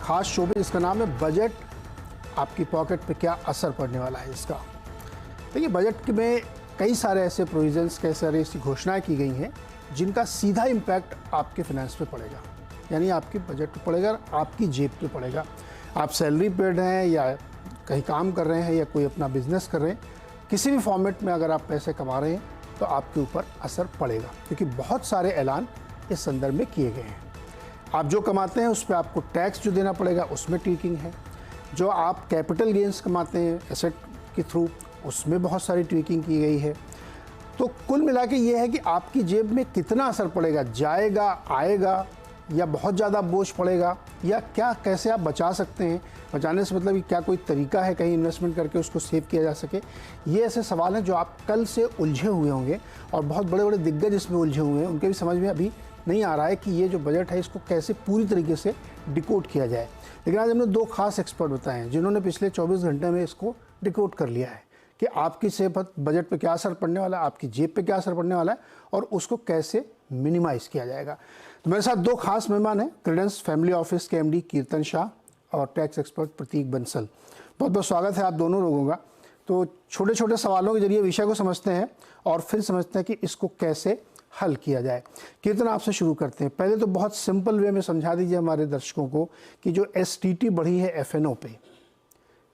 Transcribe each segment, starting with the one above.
खास शो में जिसका नाम है बजट आपकी पॉकेट पे क्या असर पड़ने वाला है इसका। देखिए, बजट में कई सारे ऐसे प्रोविजंस, कई सारी ऐसी घोषणाएं की गई हैं जिनका सीधा इम्पैक्ट आपके फाइनेंस पे पड़ेगा, यानी आपके बजट पे पड़ेगा, आपकी जेब पे पड़ेगा। आप सैलरी पेड हैं या कहीं काम कर रहे हैं या कोई अपना बिजनेस कर रहे हैं, किसी भी फॉर्मेट में अगर आप पैसे कमा रहे हैं तो आपके ऊपर असर पड़ेगा, क्योंकि बहुत सारे ऐलान इस संदर्भ में किए गए हैं। आप जो कमाते हैं उस पर आपको टैक्स जो देना पड़ेगा उसमें ट्वीकिंग है। जो आप कैपिटल गेंस कमाते हैं एसेट के थ्रू, उसमें बहुत सारी ट्वीकिंग की गई है। तो कुल मिला के ये है कि आपकी जेब में कितना असर पड़ेगा, जाएगा, आएगा, या बहुत ज़्यादा बोझ पड़ेगा, या क्या, कैसे आप बचा सकते हैं। बचाने से मतलब कि क्या कोई तरीका है कहीं इन्वेस्टमेंट करके उसको सेव किया जा सके। ये ऐसे सवाल हैं जो आप कल से उलझे हुए होंगे, और बहुत बड़े बड़े दिग्गज इसमें उलझे हुए हैं। उनके भी समझ में अभी नहीं आ रहा है कि ये जो बजट है इसको कैसे पूरी तरीके से डिकोड किया जाए। लेकिन आज हमने दो खास एक्सपर्ट बताए हैं जिन्होंने पिछले 24 घंटे में इसको डिकोड कर लिया है कि आपकी सेहत बजट पे क्या असर पड़ने वाला है, आपकी जेब पे क्या असर पड़ने वाला है, और उसको कैसे मिनिमाइज़ किया जाएगा। तो मेरे साथ दो खास मेहमान हैं, क्रेडेंस फैमिली ऑफिस के एमडी कीर्तन शाह और टैक्स एक्सपर्ट प्रतीक बंसल। बहुत बहुत स्वागत है आप दोनों लोगों का। तो छोटे छोटे सवालों के जरिए विषय को समझते हैं और फिर समझते हैं कि इसको कैसे हल किया जाए। कीर्तन, आपसे शुरू करते हैं। पहले तो बहुत सिंपल वे में समझा दीजिए हमारे दर्शकों को कि जो एसटीटी बढ़ी है एफएनओ पे,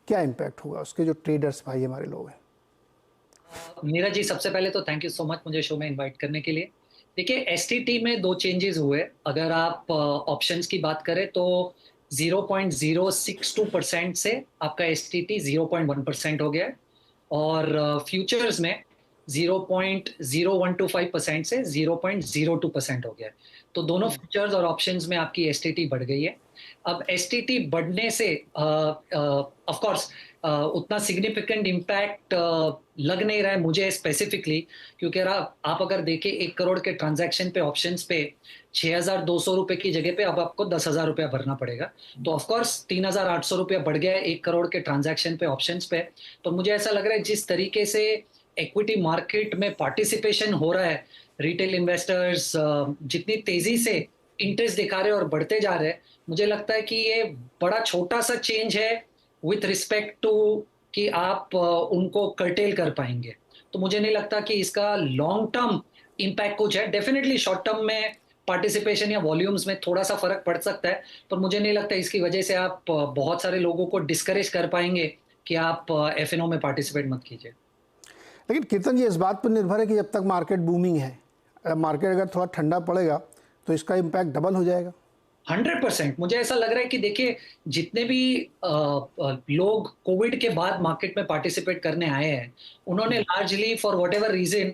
क्या इम्पैक्ट होगा उसके, जो ट्रेडर्स भाई हमारे लोग हैं। नीरज जी, सबसे पहले तो थैंक यू सो मच मुझे शो में इनवाइट करने के लिए। देखिए, एसटीटी में दो चेंजेस हुए। अगर आप ऑप्शंस की बात करें तो 0.062% से आपका एसटीटी 0.1% हो गया है, और फ्यूचर्स में 0.0125% से 0.02% हो गया है। तो दोनों फ्यूचर्स और ऑप्शंस में आपकी एसटीटी बढ़ गई है। अब एसटीटी बढ़ने से ऑफ कोर्स उतना सिग्निफिकेंट इम्पैक्ट लग नहीं रहा है मुझे स्पेसिफिकली, क्योंकि आप अगर देखें 1 करोड़ के ट्रांजैक्शन पे ऑप्शंस पे 6,200 रुपए की जगह पे अब आपको 10,000 रुपया भरना पड़ेगा। तो ऑफ कोर्स 3,800 रुपया बढ़ गया है 1 करोड़ के ट्रांजैक्शन पे ऑप्शंस पे। तो मुझे ऐसा लग रहा है जिस तरीके से इक्विटी मार्केट में पार्टिसिपेशन हो रहा है, रिटेल इन्वेस्टर्स जितनी तेजी से इंटरेस्ट दिखा रहे हैं और बढ़ते जा रहे हैं, मुझे लगता है कि ये बड़ा छोटा सा चेंज है विथ रिस्पेक्ट टू कि आप उनको कर्टेल कर पाएंगे। तो मुझे नहीं लगता कि इसका लॉन्ग टर्म इम्पैक्ट कुछ है। डेफिनेटली शॉर्ट टर्म में पार्टिसिपेशन या वॉल्यूम्स में थोड़ा सा फर्क पड़ सकता है, पर मुझे नहीं लगता इसकी वजह से आप बहुत सारे लोगों को डिस्करेज कर पाएंगे कि आप एफएनओ में पार्टिसिपेट मत कीजिए। लेकिन कीर्तन जी, इस बात पर निर्भर है कि जब तक मार्केट बूमिंग है, मार्केट अगर थोड़ा ठंडा पड़ेगा तो इसका इम्पैक्ट डबल हो जाएगा। 100% मुझे ऐसा लग रहा है कि देखिए, जितने भी लोग कोविड के बाद मार्केट में पार्टिसिपेट करने आए हैं, उन्होंने largely for whatever reason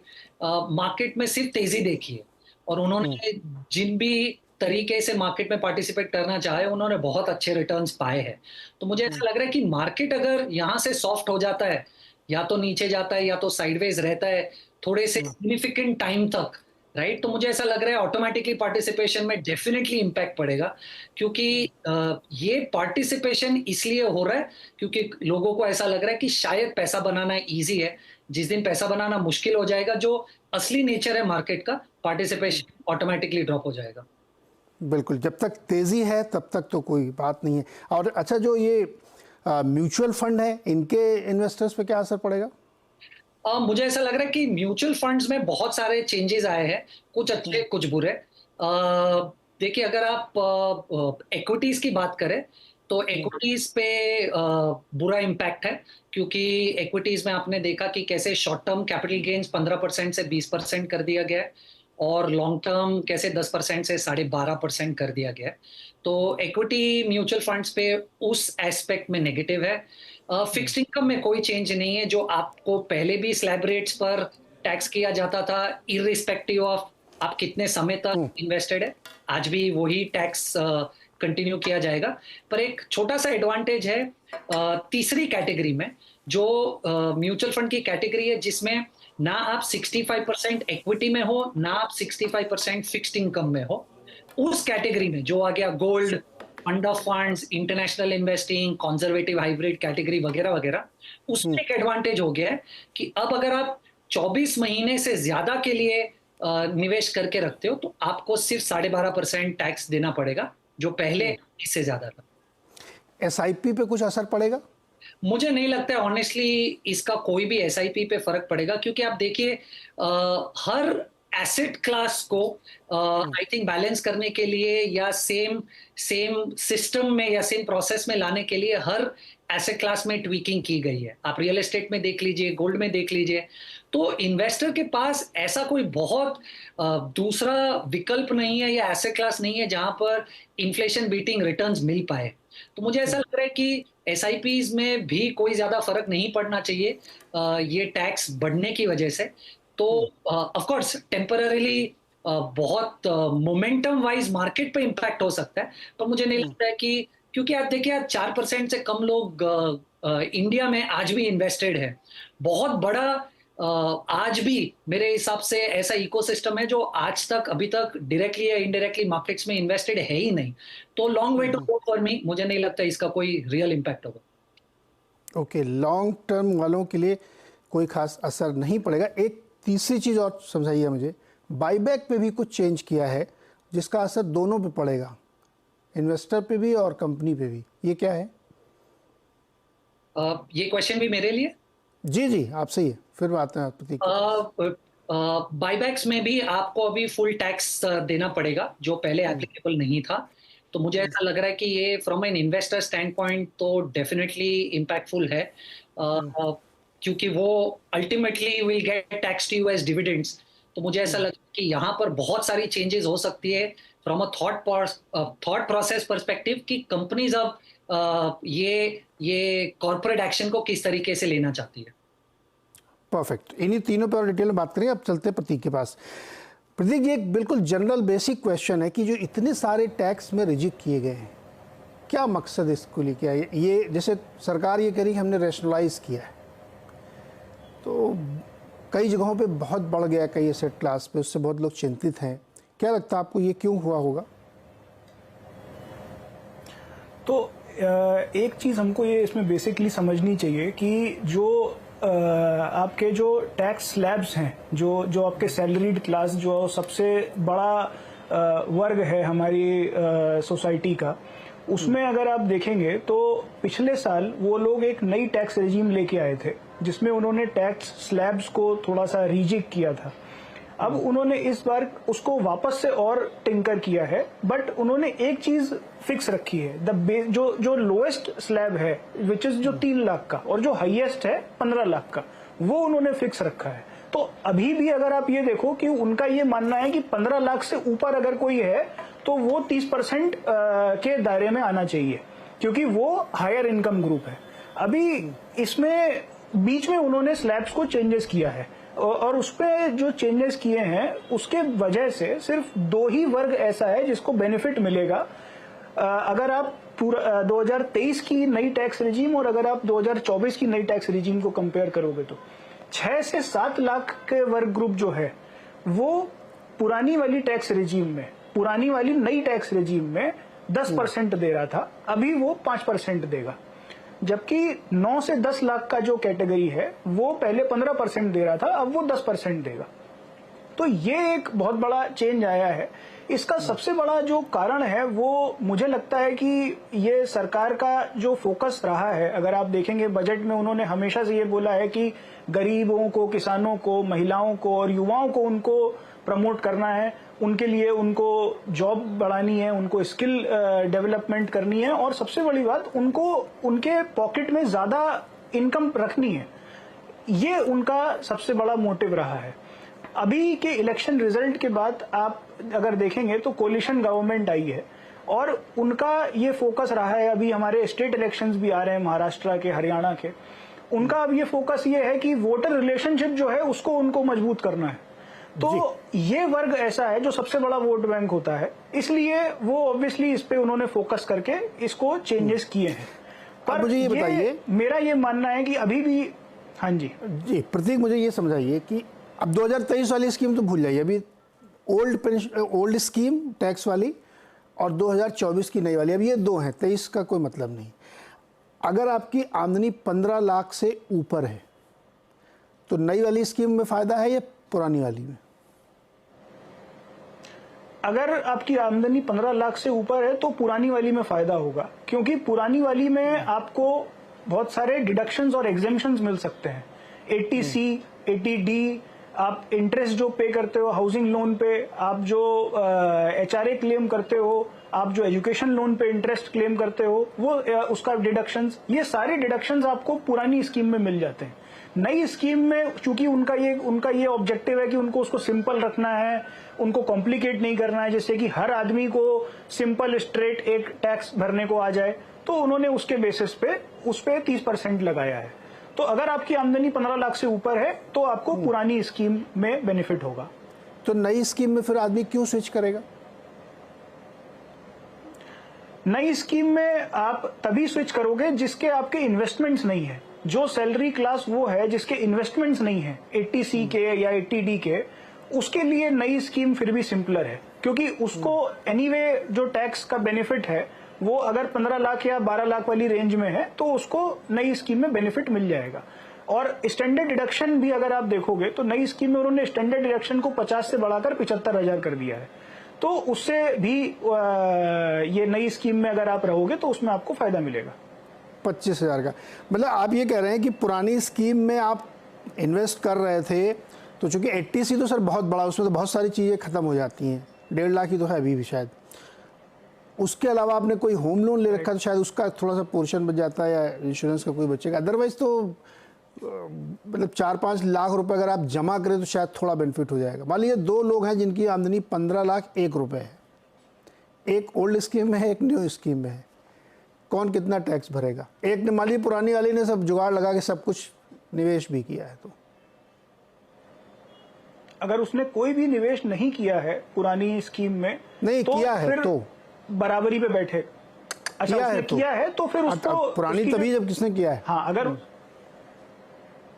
market में सिर्फ तेजी देखी है, और उन्होंने जिन भी तरीके से मार्केट में पार्टिसिपेट करना चाहे उन्होंने बहुत अच्छे रिटर्न्स पाए हैं। तो मुझे ऐसा लग रहा है कि मार्केट अगर यहाँ से सॉफ्ट हो जाता है, या तो नीचे जाता है या तो साइडवेज रहता है थोड़े से सिग्निफिकेंट टाइम तक, राइट, तो मुझे ऐसा लग रहा है ऑटोमेटिकली पार्टिसिपेशन में डेफिनेटली इम्पैक्ट पड़ेगा। क्योंकि ये पार्टिसिपेशन इसलिए हो रहा है क्योंकि लोगों को ऐसा लग रहा है कि शायद पैसा बनाना इजी है। जिस दिन पैसा बनाना मुश्किल हो जाएगा, जो असली नेचर है मार्केट का, पार्टिसिपेशन ऑटोमेटिकली ड्रॉप हो जाएगा। बिल्कुल, जब तक तेज़ी है तब तक तो कोई बात नहीं है। और अच्छा, जो ये म्यूचुअल फंड है, इनके इन्वेस्टर्स पे क्या असर पड़ेगा? मुझे ऐसा लग रहा है कि म्यूचुअल फंड्स में बहुत सारे चेंजेस आए हैं, कुछ अच्छे कुछ बुरे। देखिए, अगर आप इक्विटीज की बात करें तो इक्विटीज पे बुरा इम्पैक्ट है, क्योंकि इक्विटीज में आपने देखा कि कैसे शॉर्ट टर्म कैपिटल गेन्स 15% से 20% कर दिया गया है, और लॉन्ग टर्म कैसे 10% से 12.5% कर दिया गया है। तो इक्विटी म्यूचुअल फंड्स पे उस एस्पेक्ट में नेगेटिव है। फिक्स्ड इनकम में कोई चेंज नहीं है, जो आपको पहले भी स्लैब रेट्स पर टैक्स किया जाता था इररिस्पेक्टिव ऑफ आप कितने समय तक इन्वेस्टेड है, आज भी वही टैक्स कंटिन्यू किया जाएगा। पर एक छोटा सा एडवांटेज है तीसरी कैटेगरी में, जो म्यूचुअल फंड की कैटेगरी है जिसमें ना आप 65% इक्विटी में हो, ना आप 65% फिक्स्ड इनकम में हो। उस कैटेगरी में जो आ गया gold, fund of funds, international investing, conservative hybrid category वगैरह वगैरह, उसमें एक एडवांटेज हो गया है कि अब अगर आप 24 महीने से ज्यादा के लिए निवेश करके रखते हो तो आपको सिर्फ 12.5% टैक्स देना पड़ेगा, जो पहले इससे ज्यादा था। एसआईपी पे कुछ असर पड़ेगा? मुझे नहीं लगता है ऑनेस्टली इसका कोई भी एसआईपी पे फर्क पड़ेगा, क्योंकि आप देखिए हर एसेट क्लास को आई थिंक बैलेंस करने के लिए या सेम सेम सिस्टम में या सेम प्रोसेस में लाने के लिए हर एसेट क्लास में ट्वीकिंग की गई है। आप रियल एस्टेट में देख लीजिए, गोल्ड में देख लीजिए। तो इन्वेस्टर के पास ऐसा कोई बहुत दूसरा विकल्प नहीं है या एसेट क्लास नहीं है जहां पर इन्फ्लेशन बीटिंग रिटर्न्स मिल पाए। तो मुझे ऐसा लग रहा है कि एसआईपीज में भी कोई ज्यादा फर्क नहीं पड़ना चाहिए ये टैक्स बढ़ने की वजह से। तो ऑफ कोर्स टेम्पररीली बहुत मोमेंटम वाइज मार्केट पे इम्पैक्ट हो सकता है, पर मुझे नहीं लगता है कि, क्योंकि आप देखिए आज 4% से कम लोग इंडिया में आज भी इन्वेस्टेड है। बहुत बड़ा आज भी मेरे हिसाब से ऐसा इकोसिस्टम है जो आज तक अभी तक डायरेक्टली या इनडायरेक्टली मार्केट्स में इन्वेस्टेड है ही नहीं। तो long way to go for me, मुझे नहीं लगता इसका कोई रियल इम्पैक्ट होगा। ओके, लॉन्ग टर्म वालों के लिए कोई खास असर नहीं पड़ेगा। एक तीसरी चीज़ और समझाइए मुझे, बाईबैक पे भी कुछ चेंज किया है जिसका असर दोनों पे पड़ेगा, इन्वेस्टर पे भी और कंपनी पे भी, ये क्या है? ये क्वेश्चन भी मेरे लिए? जी जी, आपसे ही है, फिर आते हैं प्रतीक। बाईबैक्स में भी आपको अभी फुल टैक्स देना पड़ेगा जो पहले एप्लीकेबल नहीं था। तो मुझे ऐसा लग रहा है कि ये from an investor standpoint तो डेफिनेटली इम्पैक्टफुल है, क्योंकि वो ultimately will get tax to you as dividends. तो मुझे ऐसा लगता है कि यहाँ पर बहुत सारी चेंजेस हो सकती है from a thought process perspective कि कंपनीज अब ये कॉर्पोरेट एक्शन को किस तरीके से लेना चाहती है। परफेक्ट, इन्हीं तीनों पर डिटेल में बात करें। अब चलते हैं प्रतीक के पास। प्रतीक, ये एक बिल्कुल जनरल बेसिक क्वेश्चन है कि जो इतने सारे टैक्स में रिजेक्ट किए गए हैं, क्या मकसद इसको लिए क्या है? ये जैसे सरकार ये करी हमने रैशनलाइज किया है, तो कई जगहों पे बहुत बढ़ गया, कई एसेट क्लास पे, उससे बहुत लोग चिंतित हैं। क्या लगता है आपको ये क्यों हुआ होगा? तो एक चीज़ हमको ये इसमें बेसिकली समझनी चाहिए कि जो आपके जो टैक्स स्लैब्स हैं, जो आपके सैलरीड क्लास, जो सबसे बड़ा वर्ग है हमारी सोसाइटी का, उसमें अगर आप देखेंगे तो पिछले साल वो लोग एक नई टैक्स रेजिम लेके आए थे जिसमें उन्होंने टैक्स स्लैब्स को थोड़ा सा रीजिक किया था। अब उन्होंने इस बार उसको वापस से और टिंकर किया है, बट उन्होंने एक चीज फिक्स रखी है, जो लोएस्ट स्लैब है विच इज जो 3 लाख का, और जो हाईएस्ट है 15 लाख का, वो उन्होंने फिक्स रखा है। तो अभी भी अगर आप ये देखो कि उनका ये मानना है कि 15 लाख से ऊपर अगर कोई है तो वो 30% के दायरे में आना चाहिए, क्योंकि वो हायर इनकम ग्रुप है। अभी इसमें बीच में उन्होंने स्लैब्स को चेंजेस किया है, और उस पे जो चेंजेस किए हैं उसके वजह से सिर्फ 2 ही वर्ग ऐसा है जिसको बेनिफिट मिलेगा। अगर आप पूरा 2023 की नई टैक्स रिजीम और अगर आप 2024 की नई टैक्स रिजीम को कंपेयर करोगे तो 6 से 7 लाख के वर्ग ग्रुप जो है वो पुरानी वाली टैक्स रिजीम में, पुरानी वाली नई टैक्स रिजीम में 10% दे रहा था, अभी वो 5% देगा। जबकि 9 से 10 लाख का जो कैटेगरी है वो पहले 15% दे रहा था, अब वो 10% देगा। तो ये एक बहुत बड़ा चेंज आया है। इसका सबसे बड़ा जो कारण है वो मुझे लगता है कि ये सरकार का जो फोकस रहा है। अगर आप देखेंगे बजट में उन्होंने हमेशा से ये बोला है कि गरीबों को, किसानों को, महिलाओं को और युवाओं को उनको प्रमोट करना है, उनके लिए उनको जॉब बढ़ानी है, उनको स्किल डेवलपमेंट करनी है, और सबसे बड़ी बात उनको उनके पॉकेट में ज्यादा इनकम रखनी है। ये उनका सबसे बड़ा मोटिव रहा है। अभी के इलेक्शन रिजल्ट के बाद आप अगर देखेंगे तो कोलिशन गवर्नमेंट आई है और उनका ये फोकस रहा है। अभी हमारे स्टेट इलेक्शंस भी आ रहे हैं, महाराष्ट्र के, हरियाणा के। उनका अब ये फोकस ये है कि वोटर रिलेशनशिप जो है उसको उनको मजबूत करना है। तो ये वर्ग ऐसा है जो सबसे बड़ा वोट बैंक होता है, इसलिए वो ऑब्वियसली इस पे उन्होंने फोकस करके इसको चेंजेस किए हैं। पर मुझे ये बताइए, मेरा ये मानना है कि अभी भी, हाँ जी जी प्रतीक, मुझे ये समझाइए कि अब 2023 वाली स्कीम तो भूल जाइए, अभी ओल्ड स्कीम टैक्स वाली और 2024 की नई वाली, अब ये 2 हैं, 23 का कोई मतलब नहीं। अगर आपकी आमदनी 15 लाख से ऊपर है तो नई वाली स्कीम में फ़ायदा है या पुरानी वाली में? अगर आपकी आमदनी 15 लाख से ऊपर है तो पुरानी वाली में फायदा होगा, क्योंकि पुरानी वाली में आपको बहुत सारे डिडक्शंस और एग्जेम्पशंस मिल सकते हैं। 80C, 80D, आप इंटरेस्ट जो पे करते हो हाउसिंग लोन पे, आप जो HRA क्लेम करते हो, आप जो एजुकेशन लोन पे इंटरेस्ट क्लेम करते हो, वो उसका डिडक्शंस, ये सारे डिडक्शंस आपको पुरानी स्कीम में मिल जाते हैं। नई स्कीम में चूंकि उनका ये ऑब्जेक्टिव है कि उनको उसको सिंपल रखना है, उनको कॉम्प्लिकेट नहीं करना है, जिससे कि हर आदमी को सिंपल स्ट्रेट एक टैक्स भरने को आ जाए, तो उन्होंने उसके बेसिस पे उस पे 30% लगाया है। तो अगर आपकी आमदनी 15 लाख से ऊपर है तो आपको पुरानी स्कीम में बेनिफिट होगा। तो नई स्कीम में फिर आदमी क्यों स्विच करेगा? नई स्कीम में आप तभी स्विच करोगे जिसके आपके इन्वेस्टमेंट्स नहीं है। जो सैलरी क्लास वो है जिसके इन्वेस्टमेंट्स नहीं है 80C के या 80D के, उसके लिए नई स्कीम फिर भी सिंपलर है, क्योंकि उसको एनीवे जो टैक्स का बेनिफिट है वो अगर 15 लाख या 12 लाख वाली रेंज में है तो उसको नई स्कीम में बेनिफिट मिल जाएगा। और स्टैंडर्ड डिडक्शन भी अगर आप देखोगे तो नई स्कीम में उन्होंने स्टैंडर्ड डिडक्शन को 50 से बढ़ाकर 75,000 कर दिया है। तो उससे भी ये नई स्कीम में अगर आप रहोगे तो उसमें आपको फायदा मिलेगा 25,000 का। मतलब आप ये कह रहे हैं कि पुरानी स्कीम में आप इन्वेस्ट कर रहे थे तो चूंकि 80C तो सर बहुत बड़ा, उसमें तो बहुत सारी चीज़ें खत्म हो जाती हैं, 1.5 लाख ही तो है अभी भी शायद। उसके अलावा आपने कोई होम लोन ले रखा तो शायद उसका थोड़ा सा पोर्शन बच जाता है या इंश्योरेंस का कोई बचेगा। अदरवाइज तो मतलब 4-5 लाख रुपए अगर आप जमा करें तो शायद थोड़ा बेनिफिट हो जाएगा। मान लीजिए 2 लोग हैं जिनकी आमदनी 15 लाख 1 रुपए है, एक ओल्ड स्कीम में है, एक न्यू स्कीम में है, कौन कितना टैक्स भरेगा? एक ने मान लीजिए पुरानी वाली ने सब जुगाड़ लगा के सब कुछ निवेश भी किया है, तो अगर उसने कोई भी निवेश नहीं किया है पुरानी स्कीम में, नहीं तो किया है तो बराबरी पे बैठे। अच्छा, किया उसने है तो किया है तो फिर उसको पुरानी तभी जब किसने किया है। हाँ, अगर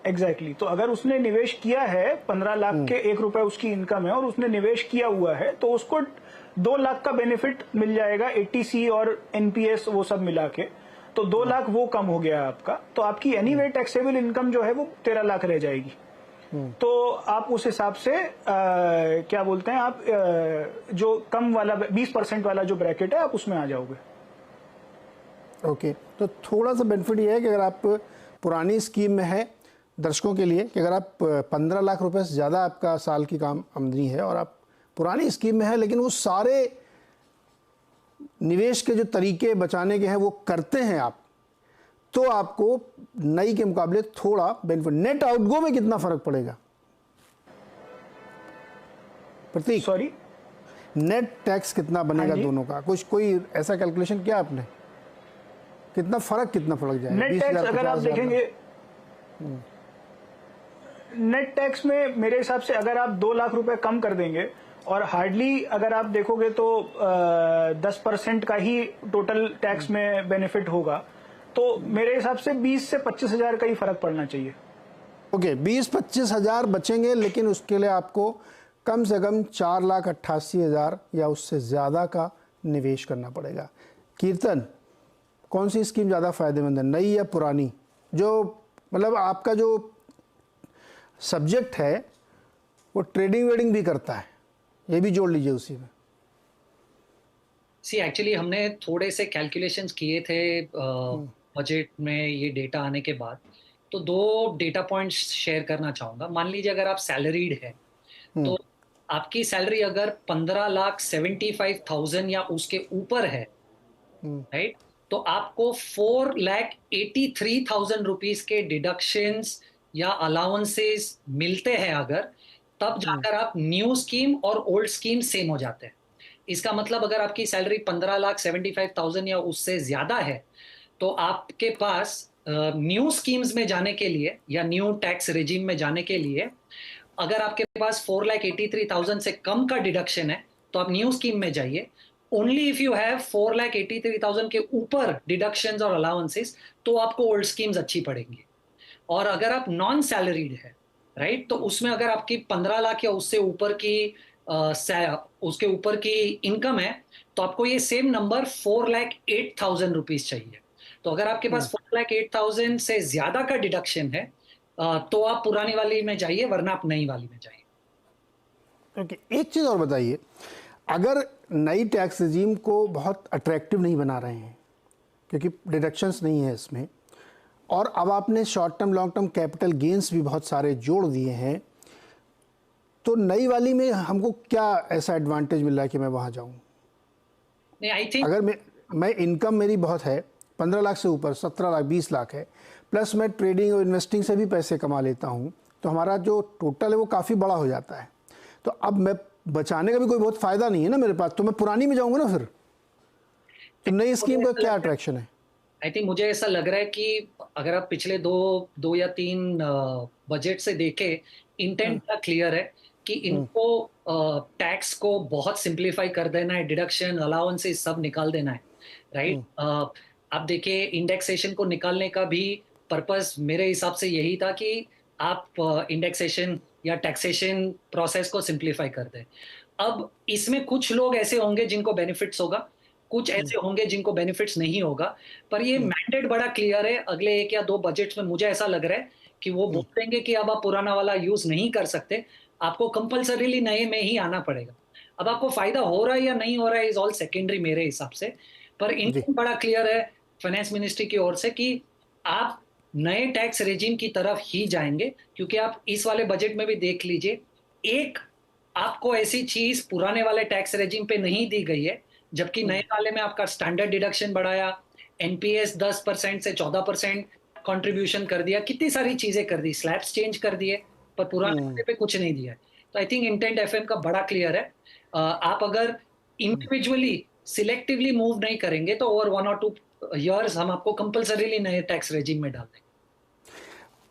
एग्जैक्टली तो अगर उसने निवेश किया है 15 लाख के 1 रुपए उसकी इनकम है और उसने निवेश किया हुआ है तो उसको 2 लाख का बेनिफिट मिल जाएगा 80C और NPS वो सब मिला के। तो 2 लाख वो कम हो गया आपका, तो आपकी एनीवे टैक्सेबल इनकम जो है वो 13 लाख रह जाएगी। तो आप उस हिसाब से क्या बोलते हैं आप जो कम वाला 20% वाला जो ब्रैकेट है आप उसमें आ जाओगे। ओके, तो थोड़ा सा बेनिफिट ये है कि अगर आप पुरानी स्कीम में है, दर्शकों के लिए, कि अगर आप 15 लाख रुपए से ज़्यादा आपका साल की काम आमदनी है और आप पुरानी स्कीम में है लेकिन वो सारे निवेश के जो तरीके बचाने के हैं वो करते हैं आप, तो आपको नई के मुकाबले थोड़ा बेनिफिट। नेट आउटगो में कितना फर्क पड़ेगा प्रतीक? सॉरी, नेट टैक्स कितना बनेगा दोनों का? कुछ कोई ऐसा कैलकुलेशन किया आपने? कितना फर्क जाएगा? नेट टैक्स अगर आप देखेंगे, नेट टैक्स में मेरे हिसाब से अगर आप 2 लाख रुपए कम कर देंगे और हार्डली अगर आप देखोगे तो 10% का ही टोटल टैक्स में बेनिफिट होगा, तो मेरे हिसाब से 20 से 25 हजार का ही फर्क पड़ना चाहिए। ओके, 20-25 हजार बचेंगे, लेकिन उसके लिए आपको कम से कम 4,88,000 या उससे ज़्यादा का निवेश करना पड़ेगा। कीर्तन, कौन सी स्कीम ज़्यादा फायदेमंद है, नई या पुरानी? जो मतलब आपका जो सब्जेक्ट है वो ट्रेडिंग वेडिंग भी करता है, ये भी जोड़ लीजिए उसी में। एक्चुअली हमने थोड़े से कैलकुलेशंस किए थे बजट में ये डेटा आने के बाद, तो 2 डेटा पॉइंट्स शेयर करना चाहूंगा। मान लीजिए अगर आप सैलरीड है तो आपकी सैलरी अगर 15,75,000 या उसके ऊपर है, राइट, तो आपको 4,83,000 रुपीज के डिडक्शंस या अलाउंसेस मिलते हैं अगर, तब जाकर आप न्यू स्कीम और ओल्ड स्कीम सेम हो जाते हैं। इसका मतलब अगर आपकी सैलरी 15,75,000 या उससे ज्यादा है तो आपके पास न्यू स्कीम्स में जाने के लिए या न्यू टैक्स रेजिम में जाने के लिए अगर आपके पास 4,83,000 से कम का डिडक्शन है तो आप न्यू स्कीम में जाइए। ओनली इफ यू हैव 4,83,000 के ऊपर डिडक्शंस और अलाउंसेस तो आपको ओल्ड स्कीम्स अच्छी पड़ेंगी। और अगर आप नॉन सैलरीड है, राइट, तो उसमें अगर आपकी 15 लाख या उससे ऊपर की उसके ऊपर की इनकम है तो आपको ये सेम नंबर 4,08,000 रुपीज चाहिए। तो अगर आपके पास 4,08,000 से ज्यादा का डिडक्शन है तो आप पुरानी वाली में जाइए, वरना आप नई वाली में जाइए। ओके, एक चीज और बताइए, अगर नई टैक्स रिजीम को बहुत अट्रैक्टिव नहीं बना रहे हैं क्योंकि डिडक्शंस नहीं है इसमें, और अब आपने short term long term capital gains भी बहुत सारे जोड़ दिए हैं, तो नई वाली में हमको क्या ऐसा एडवांटेज मिल रहा है कि मैं वहाँ जाऊँ? नहीं, आई थिंक अगर मैं इनकम मेरी बहुत है, 15 लाख से ऊपर 17 लाख 20 लाख है, प्लस मैं ट्रेडिंग और इन्वेस्टिंग से भी पैसे कमा लेता हूँ, तो हमारा जो टोटल है वो काफ़ी बड़ा हो जाता है। तो अब मैं बचाने का भी कोई बहुत फ़ायदा नहीं है ना मेरे पास, तो मैं पुरानी में जाऊँगा ना फिर। तो नई स्कीम का क्या अट्रैक्शन है? आई थिंक मुझे ऐसा लग रहा है कि अगर आप पिछले दो या तीन बजट से देखें, इंटेंट का क्लियर है कि इनको टैक्स को बहुत सिंप्लीफाई कर देना है, डिडक्शन अलाउंसेस सब निकाल देना है, राइट? आप देखिए, इंडेक्सेशन को निकालने का भी पर्पस मेरे हिसाब से यही था कि आप इंडेक्सेशन या टैक्सेशन प्रोसेस को सिंप्लीफाई कर दें। अब इसमें कुछ लोग ऐसे होंगे जिनको बेनिफिट्स होगा, कुछ ऐसे होंगे जिनको बेनिफिट्स नहीं होगा, पर ये मैंडेट बड़ा क्लियर है। अगले 1 या 2 बजट्स में मुझे ऐसा लग रहा है कि वो बोल देंगे कि अब आप पुराना वाला यूज नहीं कर सकते, आपको कंपल्सरीली नए में ही आना पड़ेगा। अब आपको फायदा हो रहा है या नहीं हो रहा है इज ऑल सेकेंडरी मेरे हिसाब से, पर इंटेंट बड़ा क्लियर है फाइनेंस मिनिस्ट्री की ओर से कि आप नए टैक्स रेजिम की तरफ ही जाएंगे। क्योंकि आप इस वाले बजट में भी देख लीजिए, एक आपको ऐसी चीज पुराने वाले टैक्स रेजिम पे नहीं दी गई है, जबकि नए वाले में आपका स्टैंडर्ड डिडक्शन बढ़ाया, एनपीएस 10% से 14% कंट्रीब्यूशन कर दिया, कितनी सारी चीजें कर दी, स्लैब्स चेंज कर दिए, पर पुराने वाले पे कुछ नहीं दिया है। तो आई थिंक इंटेंट एफएम का बड़ा क्लियर है। आप अगर इंडिविजुअली सिलेक्टिवली मूव नहीं करेंगे तो ओवर 1 और 2 ईयर्स हम आपको कंपल्सरीली नए टैक्स रेजिम में डाल देंगे।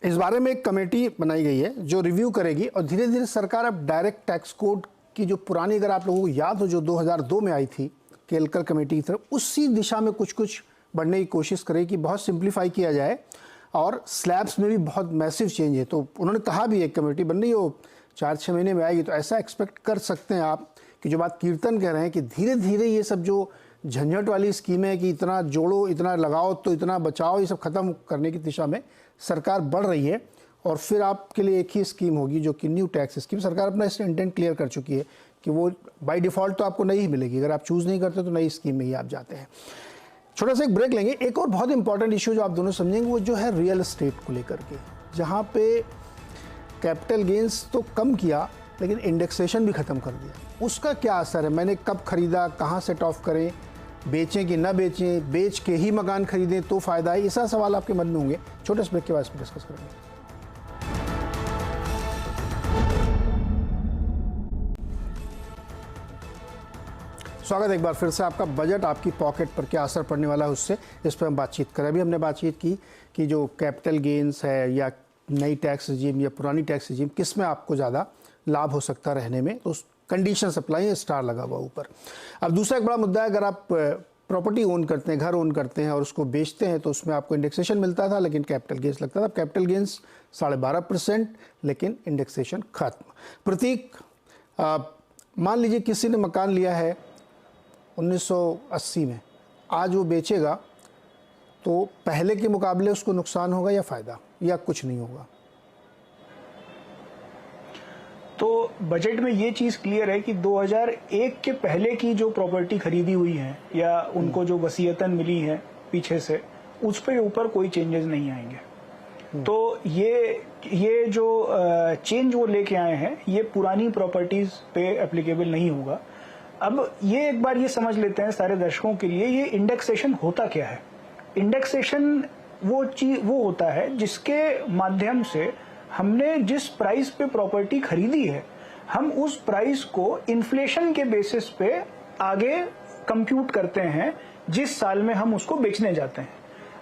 इस बारे में एक कमेटी बनाई गई है जो रिव्यू करेगी, और धीरे धीरे सरकार अब डायरेक्ट टैक्स कोड की जो पुरानी, अगर आप लोगों को याद हो, जो 2002 में आई थी केलकर कमेटी की तरफ, उसी दिशा में कुछ कुछ बढ़ने की कोशिश करेगी कि बहुत सिंप्लीफाई किया जाए, और स्लैब्स में भी बहुत मैसिव चेंज है। तो उन्होंने कहा भी एक कमेटी बन रही हो 4-6 महीने में आएगी, तो ऐसा एक्सपेक्ट कर सकते हैं आप कि जो बात कीर्तन कह रहे हैं कि धीरे धीरे ये सब जो झंझट वाली स्कीमें है कि इतना जोड़ो इतना लगाओ तो इतना बचाओ, ये सब खत्म करने की दिशा में सरकार बढ़ रही है। और फिर आपके लिए एक ही स्कीम होगी जो कि न्यू टैक्स स्कीम। सरकार अपना इस इंटेंट क्लियर कर चुकी है कि वो बाय डिफ़ॉल्ट तो आपको नई ही मिलेगी, अगर आप चूज़ नहीं करते तो नई स्कीम में ही आप जाते हैं। छोटा सा एक ब्रेक लेंगे। एक और बहुत इंपॉर्टेंट इशू जो आप दोनों समझेंगे वो जो है रियल एस्टेट को लेकर के, जहाँ पे कैपिटल गेंस तो कम किया लेकिन इंडेक्सेशन भी ख़त्म कर दिया। उसका क्या असर है? मैंने कब ख़रीदा, कहाँ सेट ऑफ करें, बेचें कि ना बेचें, बेच के ही मकान खरीदें तो फ़ायदा है, ऐसा सवाल आपके मन में होंगे। छोटे से ब्रेक के बाद इसमें डिस्कस करेंगे। स्वागत है एक बार फिर से आपका। बजट आपकी पॉकेट पर क्या असर पड़ने वाला है उससे, इस पर हम बातचीत करें। अभी हमने बातचीत की कि जो कैपिटल गेंस है या नई टैक्स रिजीम या पुरानी टैक्स रिजीम, किस में आपको ज़्यादा लाभ हो सकता है रहने में, तो उस कंडीशन अप्लाई, स्टार लगा हुआ ऊपर। अब दूसरा एक बड़ा मुद्दा है, अगर आप प्रॉपर्टी ओन करते हैं, घर ओन करते हैं और उसको बेचते हैं तो उसमें आपको इंडेक्सेशन मिलता था लेकिन कैपिटल गेंस लगता था। कैपिटल गेंस 12.5%, लेकिन इंडेक्सेशन खत्म। प्रतीक, मान लीजिए किसी ने मकान लिया है 1980 में, आज वो बेचेगा तो पहले के मुकाबले उसको नुकसान होगा या फ़ायदा, या कुछ नहीं होगा? तो बजट में ये चीज़ क्लियर है कि 2001 के पहले की जो प्रॉपर्टी खरीदी हुई है या उनको जो वसीयतन मिली है पीछे से, उस पे ऊपर कोई चेंजेस नहीं आएंगे। तो ये जो चेंज वो लेके आए हैं ये पुरानी प्रॉपर्टीज पे एप्लीकेबल नहीं होगा। अब ये एक बार ये समझ लेते हैं सारे दर्शकों के लिए, ये इंडेक्सेशन होता क्या है। इंडेक्सेशन वो होता है जिसके माध्यम से हमने जिस प्राइस पे प्रॉपर्टी खरीदी है, हम उस प्राइस को इन्फ्लेशन के बेसिस पे आगे कंप्यूट करते हैं जिस साल में हम उसको बेचने जाते हैं।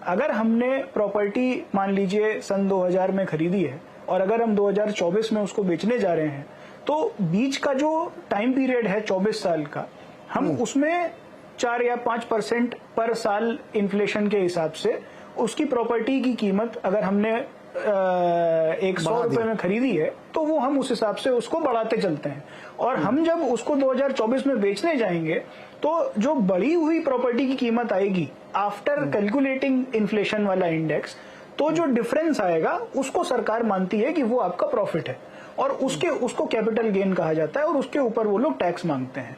अगर हमने प्रॉपर्टी मान लीजिए सन 2000 में खरीदी है और अगर हम 2024 में उसको बेचने जा रहे हैं, तो बीच का जो टाइम पीरियड है 24 साल का, हम उसमें 4 या 5% पर साल इन्फ्लेशन के हिसाब से उसकी प्रॉपर्टी की कीमत, अगर हमने 100 रुपए में खरीदी है तो वो हम उस हिसाब से उसको बढ़ाते चलते हैं। और हम जब उसको 2024 में बेचने जाएंगे तो जो बढ़ी हुई प्रॉपर्टी की कीमत आएगी आफ्टर कैलकुलेटिंग इन्फ्लेशन वाला इंडेक्स, तो जो डिफरेंस आएगा उसको सरकार मानती है कि वो आपका प्रॉफिट है और उसको कैपिटल गेन कहा जाता है और उसके ऊपर वो लोग टैक्स मांगते हैं।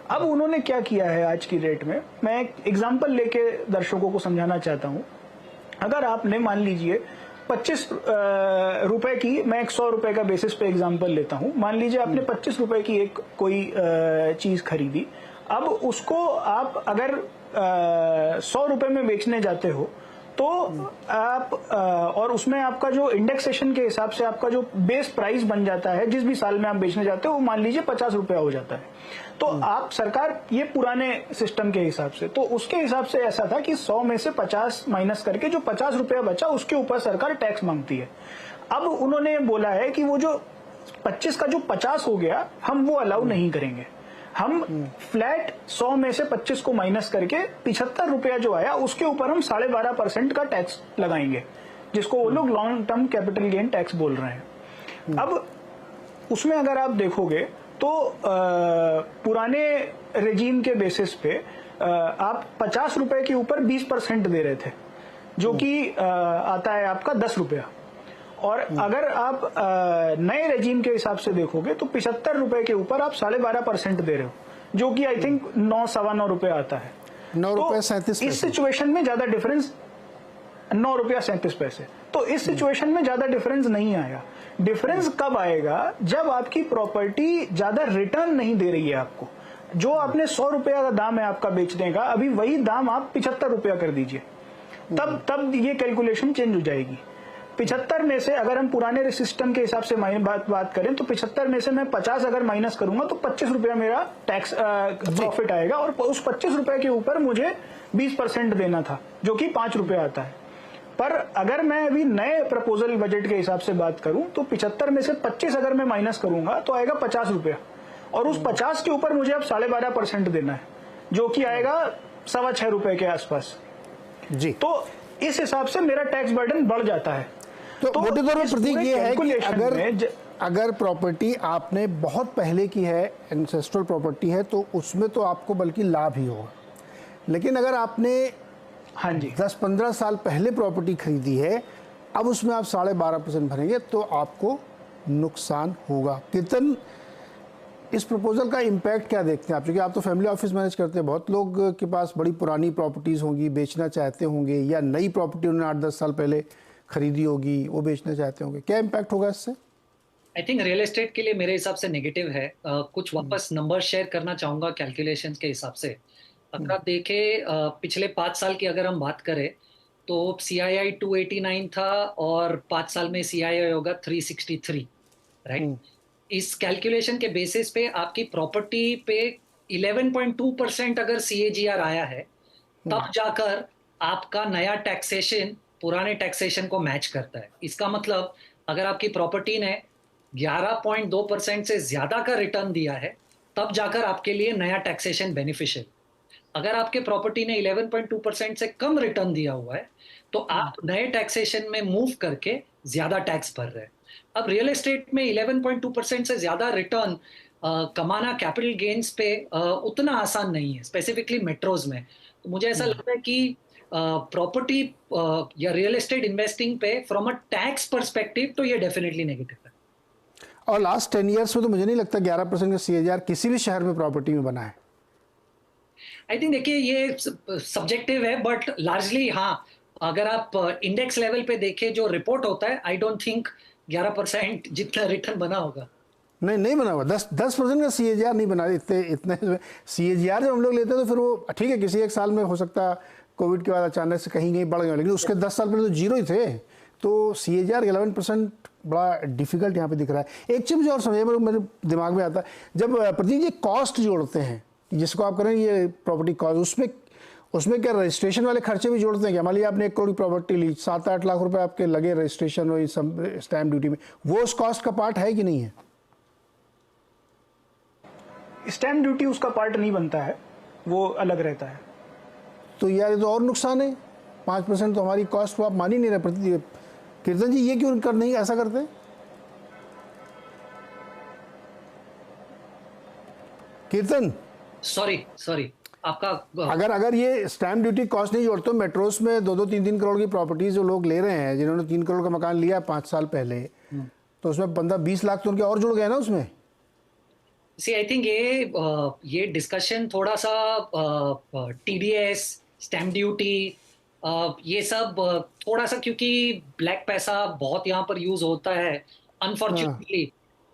अब उन्होंने क्या किया है आज की डेट में, मैं एक एग्जांपल लेके दर्शकों को समझाना चाहता हूं। अगर आपने मान लीजिए 25 रुपए की, मैं 100 रुपए का बेसिस पे एग्जांपल लेता हूं, मान लीजिए आपने 25 रुपए की एक कोई चीज खरीदी। अब उसको आप अगर 100 रुपए में बेचने जाते हो तो आप और उसमें आपका जो इंडेक्सेशन के हिसाब से आपका जो बेस प्राइस बन जाता है जिस भी साल में आप बेचने जाते हो, वो मान लीजिए 50 रुपया हो जाता है। तो आप सरकार, ये पुराने सिस्टम के हिसाब से, तो उसके हिसाब से ऐसा था कि 100 में से 50 माइनस करके जो 50 रुपया बचा उसके ऊपर सरकार टैक्स मांगती है। अब उन्होंने बोला है कि वो जो 25 का जो 50 हो गया, हम वो अलाउ नहीं करेंगे। हम फ्लैट 100 में से 25 को माइनस करके 75 रुपया जो आया उसके ऊपर हम 12.5% का टैक्स लगाएंगे, जिसको वो लोग long term capital gain tax बोल रहे हैं। अब उसमें अगर आप देखोगे तो पुराने रेजीम के बेसिस पे आप 50 रुपए के ऊपर 20% दे रहे थे, जो कि आता है आपका 10 रुपया। और अगर आप नए रेजीम के हिसाब से देखोगे तो 75 रुपए के ऊपर आप 12.5% दे रहे हो, जो कि आई थिंक 9-9.25 रुपए आता है। 9 रुपए 37 इस सिचुएशन में ज्यादा डिफरेंस, 9 रुपया 37 पैसे, तो इस सिचुएशन में ज्यादा डिफरेंस नहीं आया। डिफरेंस कब आएगा? जब आपकी प्रॉपर्टी ज्यादा रिटर्न नहीं दे रही है आपको। जो आपने 100 रुपया का दाम है आपका बेचने का, अभी वही दाम आप 75 रुपया कर दीजिए, तब ये कैलकुलेशन चेंज हो जाएगी। 75 में से अगर हम पुराने सिस्टम के हिसाब से बात करें तो 75 में से मैं 50 अगर माइनस करूंगा तो 25 रुपया मेरा टैक्स प्रॉफिट आएगा, और उस 25 रुपए के ऊपर मुझे 20% देना था, जो कि 5 रुपया आता है। पर अगर मैं अभी नए प्रपोजल बजट के हिसाब से बात करूं तो 75 में से 25 अगर मैं माइनस करूंगा तो आएगा 50 रुपया, और उस 50 के ऊपर मुझे अब 12.5% देना है, जो कि आएगा 6.25 रुपए के आसपास जी। तो इस हिसाब से मेरा टैक्स बर्डन बढ़ जाता है। तो मोटे तौर पर प्रतीक ये है कि अगर प्रॉपर्टी आपने बहुत पहले की है, एंसेस्ट्रल प्रॉपर्टी है, तो उसमें तो आपको बल्कि लाभ ही होगा। लेकिन अगर आपने 10-15 साल पहले प्रॉपर्टी खरीदी है, अब उसमें आप 12.5% भरेंगे तो आपको नुकसान होगा। कीर्तन, इस प्रपोजल का इम्पैक्ट क्या देखते हैं आप? क्योंकि आप तो फैमिली ऑफिस मैनेज करते हैं, बहुत लोग के पास बड़ी पुरानी प्रॉपर्टीज़ होंगी, बेचना चाहते होंगे, या नई प्रॉपर्टी उन्होंने 8-10 साल पहले खरीदी होगी, वो बेचना चाहते होंगे। क्या इम्पैक्ट होगा इससे? आई थिंक रियल एस्टेट के लिए मेरे हिसाब से नेगेटिव है। कुछ वापस नंबर शेयर करना चाहूंगा कैलकुलेशंस के हिसाब से। अगर आप देखें पिछले 5 साल की अगर हम बात करें तो CII 289 था और 5 साल में CII होगा 363, राइट। इस कैलकुलेशन के बेसिस पे आपकी प्रॉपर्टी पे 11.2% अगर CAGR आया है, तब जाकर आपका नया टैक्सेशन पुराने टैक्सेशन को मैच करता है। इसका मतलब अगर आपकी प्रॉपर्टी ने 11.2% से ज्यादा का रिटर्न दिया है, तब जाकर आपके लिए नया टैक्सेशन बेनिफिशियल। अगर आपके प्रॉपर्टी ने 11.2% से कम रिटर्न दिया हुआ है, तो आप नए टैक्सेशन में मूव करके ज्यादा टैक्स भर रहे हैं। अब रियल एस्टेट में 11.2% से ज्यादा रिटर्न कमाना कैपिटल गेन्स पे उतना आसान नहीं है, स्पेसिफिकली मेट्रोज में। तो मुझे ऐसा लगता है कि प्रॉपर्टी या रियल एस्टेट इन्वेस्टिंग पे फ्रॉम अ टैक्स पर्सपेक्टिव तो ये डेफिनेटली नेगेटिव है। और लास्ट 10 ईयर्स में तो मुझे नहीं लगता 11% का CAGR किसी भी शहर में प्रॉपर्टी में बना है। आई थिंक देखिए ये सब्जेक्टिव है, बट लार्जली हाँ, अगर आप इंडेक्स लेवल पे देखें जो रिपोर्ट होता है, आई डोंट थिंक 11% जितना रिटर्न बना होगा। नहीं बना हुआ। 10% का CAGR नहीं बना। इतने CAGR जब हम लोग लेते हैं तो फिर वो ठीक है, किसी एक साल में हो सकता है कोविड के बाद अचानक से कहीं बढ़ गया, लेकिन उसके 10 साल पहले तो जीरो ही थे। तो CAGR 11% बड़ा डिफिकल्ट यहाँ पे दिख रहा है। एक चीज़ मुझे और समझे, मेरे दिमाग में आता है, जब प्रतीक जी कॉस्ट जोड़ते हैं, जिसको आप करें ये प्रॉपर्टी कॉस्ट, उसमें क्या रजिस्ट्रेशन वाले खर्चे भी जोड़ते हैं क्या? मान लीजिए आपने 1 करोड़ की प्रॉपर्टी ली, 7-8 लाख रुपए आपके लगे रजिस्ट्रेशन और स्टैम्प ड्यूटी में, वो उस कॉस्ट का पार्ट है कि नहीं है? स्टैम्प ड्यूटी उसका पार्ट नहीं बनता है, वो अलग रहता है। तो यार ये तो और नुकसान है। 5% तो हमारी कॉस्ट को आप मान ही नहीं रहे। कीर्तन जी, ये क्यों कर नहीं ऐसा करते? कीर्तन, सॉरी आपका अगर ये स्टैम्प ड्यूटी कॉस्ट नहीं जोड़ते, मेट्रोस में 2-3 करोड़ की प्रॉपर्टीज जो लोग ले रहे हैं, जिन्होंने 3 करोड़ का मकान लिया 5 साल पहले, तो उसमें 15-20 लाख तो उनके और जुड़ गए ना उसमें। सी आई थिंक ये डिस्कशन थोड़ा सा टीडीएस, स्टैम्प ड्यूटी, ये सब थोड़ा सा, क्योंकि ब्लैक पैसा बहुत यहाँ पर यूज होता है हाँ अनफॉर्चुनेटली,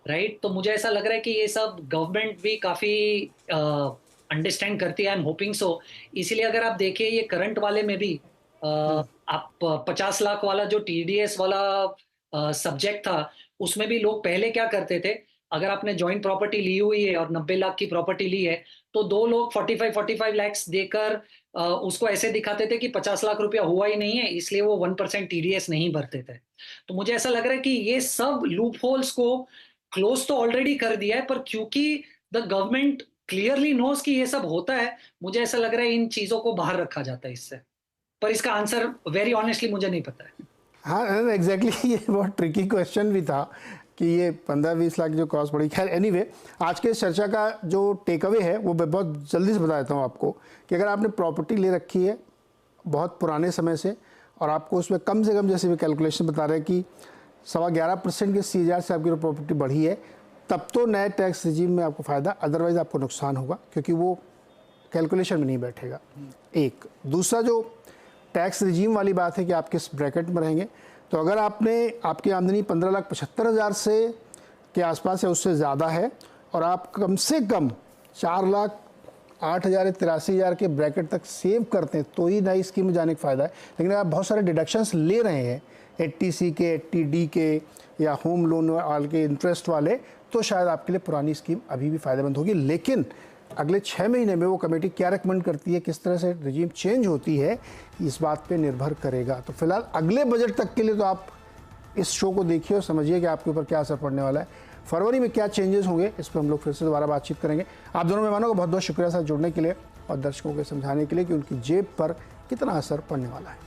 राइट। तो मुझे ऐसा लग रहा है कि ये सब गवर्नमेंट भी काफी अंडरस्टैंड करती है, आई एम होपिंग सो। इसीलिए अगर आप देखिए ये करंट वाले में भी आप 50 लाख वाला जो टीडीएस वाला सब्जेक्ट था, उसमें भी लोग पहले क्या करते थे, अगर आपने जॉइंट प्रॉपर्टी ली हुई है और 90 लाख की प्रॉपर्टी ली है, तो दो लोग 45 लैक्स देकर उसको ऐसे दिखाते थे कि 50 लाख रुपया हुआ ही नहीं है, इसलिए वो 1% टीडीएस नहीं भरते थे। तो मुझे ऐसा लग रहा है कि ये सब लूप होल्स को क्लोज तो ऑलरेडी कर दिया है, पर क्योंकि द गवर्नमेंट क्लियरली नोज कि ये सब होता है, मुझे ऐसा लग रहा है इन चीजों को बाहर रखा जाता है इससे। पर इसका आंसर वेरी ऑनेस्टली मुझे नहीं पता है। हाँ एग्जैक्टली ये बहुत ट्रिकी क्वेश्चन भी था कि ये 15-20 लाख जो कॉस्ट पड़ी। खैर एनीवे, आज के इस चर्चा का जो टेक अवे है वो मैं बहुत जल्दी से बता देता हूँ आपको कि अगर आपने प्रॉपर्टी ले रखी है बहुत पुराने समय से और आपको उसमें कम से कम, जैसे भी कैलकुलेशन बता रहे हैं कि 11.25% के CAGR से आपकी प्रॉपर्टी बढ़ी है, तब तो नए टैक्स रिजीम में आपको फ़ायदा, अदरवाइज़ आपको नुकसान होगा क्योंकि वो कैलकुलेशन में नहीं बैठेगा। एक दूसरा जो टैक्स रिजीम वाली बात है कि आप किस ब्रैकेट में रहेंगे, तो अगर आपकी आमदनी 15,75,000 से के आसपास या उससे ज़्यादा है और आप कम से कम 4,08,000 या 83,000 के ब्रैकेट तक सेव करते हैं तो ही नई स्कीम में जाने का फ़ायदा है। लेकिन अगर आप बहुत सारे डिडक्शंस ले रहे हैं 80C के, 80D के या होम लोन वाले के इंटरेस्ट वाले, तो शायद आपके लिए पुरानी स्कीम अभी भी फ़ायदेमंद होगी। लेकिन अगले 6 महीने में वो कमेटी क्या रिकमेंड करती है, किस तरह से रिजीम चेंज होती है, इस बात पे निर्भर करेगा। तो फिलहाल अगले बजट तक के लिए तो आप इस शो को देखिए और समझिए कि आपके ऊपर क्या असर पड़ने वाला है। फरवरी में क्या चेंजेस होंगे इस पर हम लोग फिर से दोबारा बातचीत करेंगे। आप दोनों मेहमानों का बहुत बहुत शुक्रिया साथ जुड़ने के लिए और दर्शकों को समझाने के लिए कि उनकी जेब पर कितना असर पड़ने वाला है।